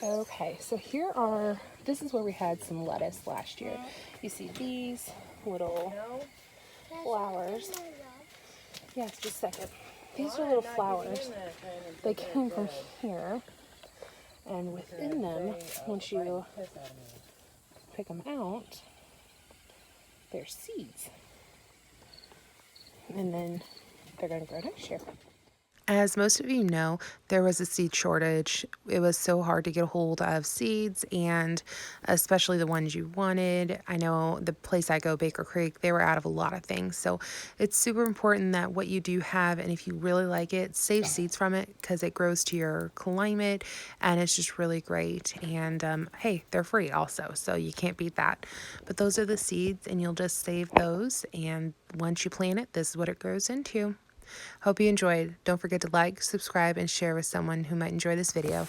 Okay, so this is where we had some lettuce last year. You see these little flowers. Yes, just a second. These are little flowers. They came from here, and within them, once you pick them out, there's seeds. And then they're going to grow next year. As most of you know, there was a seed shortage. It was so hard to get a hold of seeds, and especially the ones you wanted. I know the place I go, Baker Creek, they were out of a lot of things. So it's super important that what you do have, and if you really like it, save seeds from it because it grows to your climate and it's just really great. And hey, they're free also, so you can't beat that. But those are the seeds, and you'll just save those. And once you plant it, this is what it grows into. Hope you enjoyed. Don't forget to like, subscribe, and share with someone who might enjoy this video.